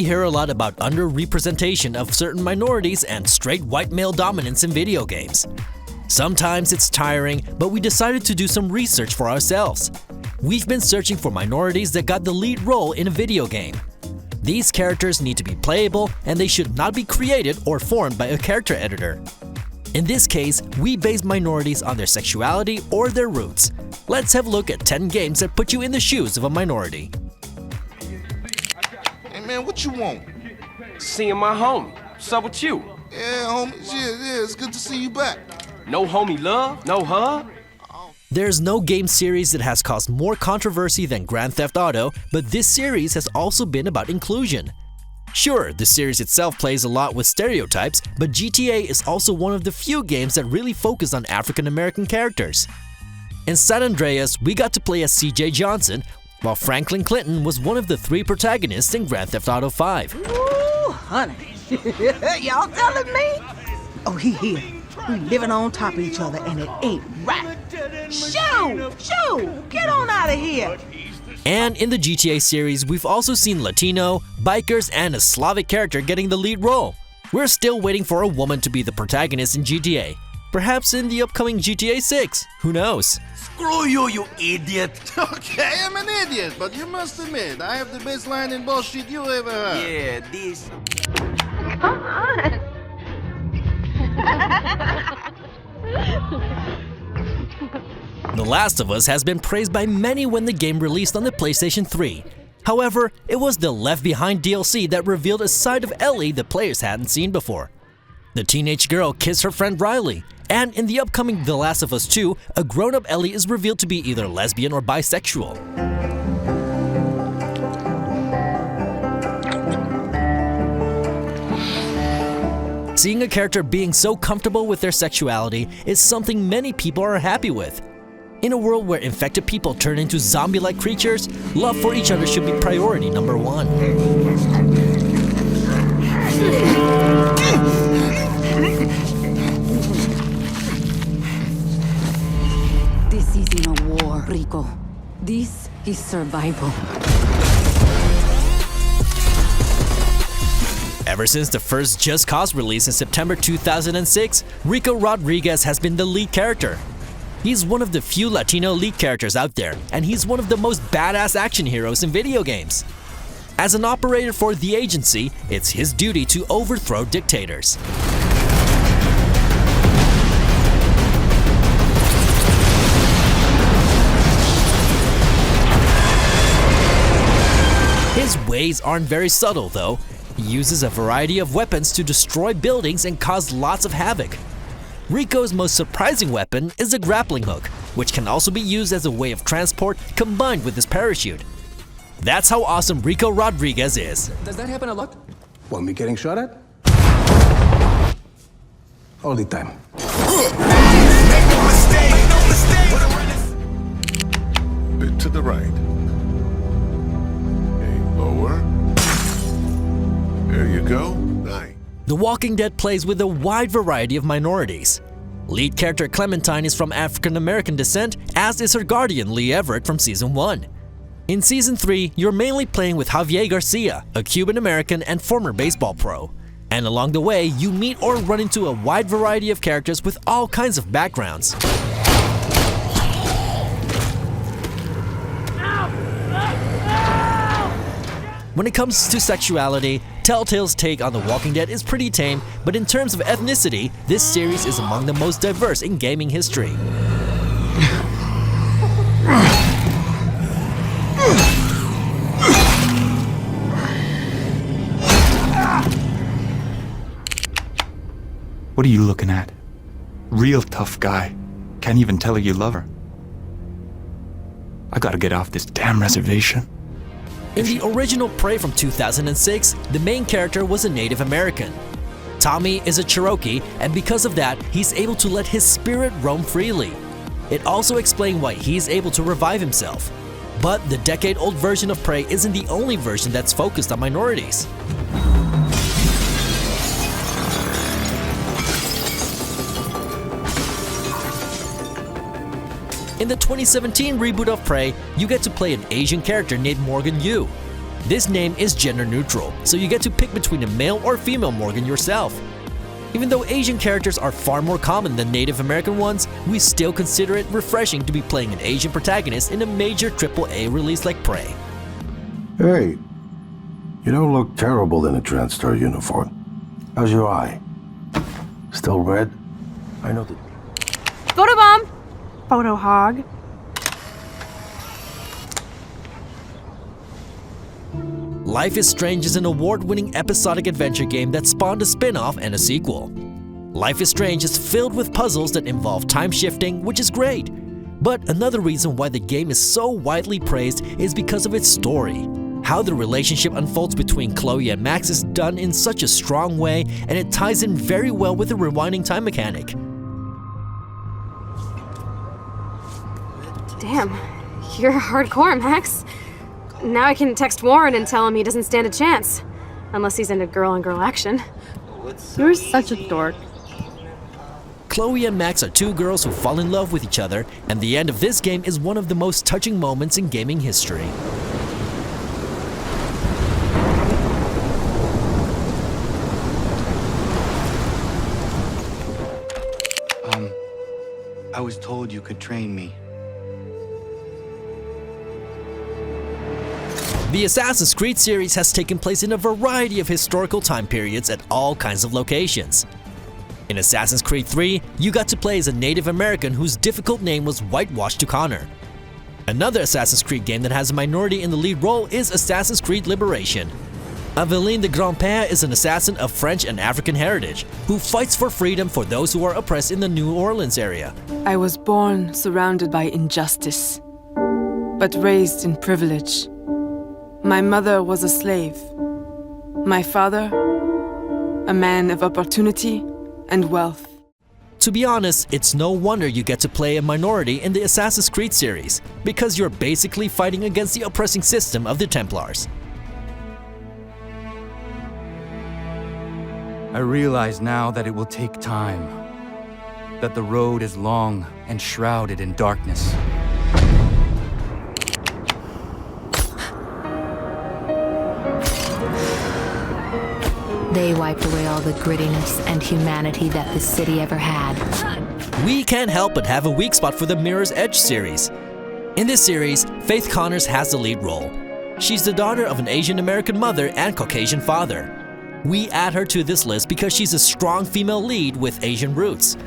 hear a lot about underrepresentation of certain minorities and straight white male dominance in video games. Sometimes it's tiring, but we decided to do some research for ourselves. We've been searching for minorities that got the lead role in a video game. These characters need to be playable, and they should not be created or formed by a character editor. In this case, we base minorities on their sexuality or their roots. Let's have a look at 10 games that put you in the shoes of a minority. Hey man, what you want? Seeing my homie. What's up with you? Yeah, homie. Yeah, it's good to see you back. No homie love? No hug? There's no game series that has caused more controversy than Grand Theft Auto, but this series has also been about inclusion. Sure, the series itself plays a lot with stereotypes, but GTA is also one of the few games that really focus on African American characters. In San Andreas, we got to play as CJ Johnson, while Franklin Clinton was one of the 3 protagonists in Grand Theft Auto 5. Ooh, honey. Y'all telling me? Oh, he here. We living on top of each other and it ain't right. Shoo! Get on out of here. And in the GTA series, we've also seen Latino, bikers, and a Slavic character getting the lead role. We're still waiting for a woman to be the protagonist in GTA. Perhaps in the upcoming GTA 6, who knows? Screw you, you idiot! Okay, I'm an idiot, but you must admit, I have the best line in bullshit you ever heard. Yeah, this... Come on. The Last of Us has been praised by many when the game released on the PlayStation 3. However, it was the Left Behind DLC that revealed a side of Ellie the players hadn't seen before. The teenage girl kissed her friend Riley, and in the upcoming The Last of Us 2, a grown-up Ellie is revealed to be either lesbian or bisexual. Seeing a character being so comfortable with their sexuality is something many people are happy with. In a world where infected people turn into zombie-like creatures, love for each other should be priority number 1. This isn't a war, Rico. This is survival. Ever since the first Just Cause release in September 2006, Rico Rodriguez has been the lead character. He's one of the few Latino lead characters out there, and he's one of the most badass action heroes in video games. As an operator for the agency, it's his duty to overthrow dictators. His ways aren't very subtle though. He uses a variety of weapons to destroy buildings and cause lots of havoc. Rico's most surprising weapon is a grappling hook, which can also be used as a way of transport combined with his parachute. That's how awesome Rico Rodriguez is. Does that happen a lot? Want me getting shot at? All the time. Bit to the right. Okay, lower. There you go. Nice. The Walking Dead plays with a wide variety of minorities. Lead character Clementine is from African American descent, as is her guardian Lee Everett from Season 1. In Season 3, you're mainly playing with Javier Garcia, a Cuban American and former baseball pro. And along the way, you meet or run into a wide variety of characters with all kinds of backgrounds. When it comes to sexuality, Telltale's take on The Walking Dead is pretty tame, but in terms of ethnicity, this series is among the most diverse in gaming history. What are you looking at? Real tough guy. Can't even tell her you love her. I gotta get off this damn reservation. In the original Prey from 2006, the main character was a Native American. Tommy is a Cherokee, and because of that, he's able to let his spirit roam freely. It also explains why he's able to revive himself. But the decade-old version of Prey isn't the only version that's focused on minorities. In the 2017 reboot of Prey, you get to play an Asian character named Morgan Yu. This name is gender neutral, so you get to pick between a male or female Morgan yourself. Even though Asian characters are far more common than Native American ones, we still consider it refreshing to be playing an Asian protagonist in a major AAA release like Prey. Hey, you don't look terrible in a TranStar uniform. How's your eye? Still red? I know that... Photobomb! Photo hog. Life is Strange is an award-winning episodic adventure game that spawned a spin-off and a sequel. Life is Strange is filled with puzzles that involve time shifting, which is great. But another reason why the game is so widely praised is because of its story. How the relationship unfolds between Chloe and Max is done in such a strong way, and it ties in very well with the rewinding time mechanic. Damn, you're hardcore, Max. Now I can text Warren and tell him he doesn't stand a chance. Unless he's into girl-on-girl action. You're such a dork. Chloe and Max are two girls who fall in love with each other, and the end of this game is one of the most touching moments in gaming history. I was told you could train me. The Assassin's Creed series has taken place in a variety of historical time periods at all kinds of locations. In Assassin's Creed 3, you got to play as a Native American whose difficult name was whitewashed to Connor. Another Assassin's Creed game that has a minority in the lead role is Assassin's Creed Liberation. Aveline de Grandpère is an assassin of French and African heritage who fights for freedom for those who are oppressed in the New Orleans area. I was born surrounded by injustice, but raised in privilege. My mother was a slave. My father, a man of opportunity and wealth. To be honest, it's no wonder you get to play a minority in the Assassin's Creed series, because you're basically fighting against the oppressing system of the Templars. I realize now that it will take time, that the road is long and shrouded in darkness. They wiped away all the grittiness and humanity that this city ever had. We can't help but have a weak spot for the Mirror's Edge series. In this series, Faith Connors has the lead role. She's the daughter of an Asian American mother and Caucasian father. We add her to this list because she's a strong female lead with Asian roots. You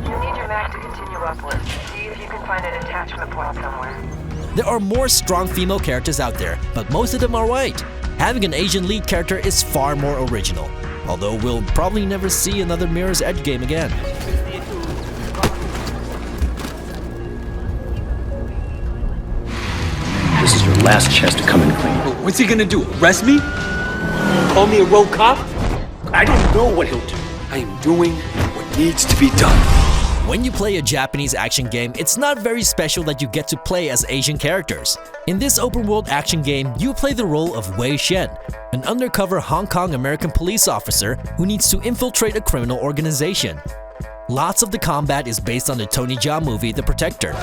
need your map to continue upwards. See if you can find an attachment point somewhere. There are more strong female characters out there, but most of them are white. Having an Asian lead character is far more original, although we'll probably never see another Mirror's Edge game again. This is your last chance to come in clean. What's he gonna do? Arrest me? Call me a rogue cop? I don't know what he'll do. I am doing what needs to be done. When you play a Japanese action game, it's not very special that you get to play as Asian characters. In this open-world action game, you play the role of Wei Shen, an undercover Hong Kong American police officer who needs to infiltrate a criminal organization. Lots of the combat is based on the Tony Jaa movie The Protector.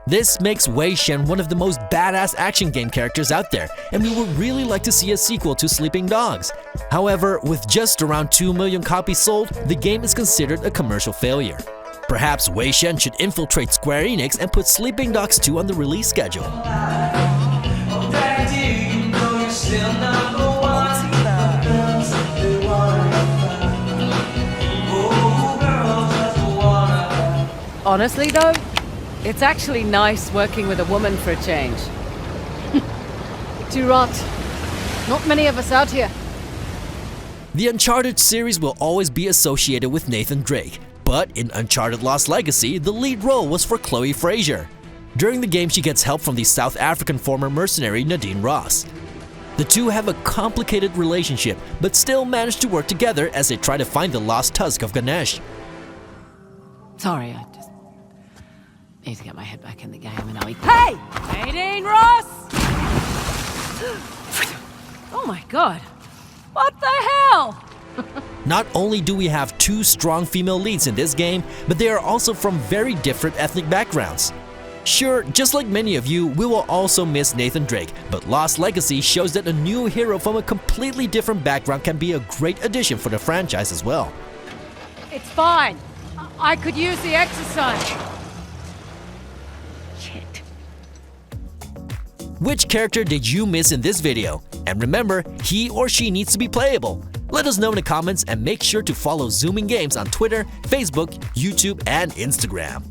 This makes Wei Shen one of the most badass action game characters out there, and we would really like to see a sequel to Sleeping Dogs. However, with just around 2 million copies sold, the game is considered a commercial failure. Perhaps Wei Shen should infiltrate Square Enix and put Sleeping Dogs 2 on the release schedule. Honestly though, it's actually nice working with a woman for a change. Too rot. Not many of us out here. The Uncharted series will always be associated with Nathan Drake, but in Uncharted Lost Legacy, the lead role was for Chloe Fraser. During the game, she gets help from the South African former mercenary Nadine Ross. The two have a complicated relationship, but still manage to work together as they try to find the lost tusk of Ganesh. Sorry, I just need to get my head back in the game and I'll... Hey! Nadine Ross! Oh my god. What the hell? Not only do we have 2 strong female leads in this game, but they are also from very different ethnic backgrounds. Sure, just like many of you, we will also miss Nathan Drake, but Lost Legacy shows that a new hero from a completely different background can be a great addition for the franchise as well. It's fine. I could use the exercise. Shit. Which character did you miss in this video? And remember, he or she needs to be playable. Let us know in the comments and make sure to follow Zoomin Games on Twitter, Facebook, YouTube, and Instagram.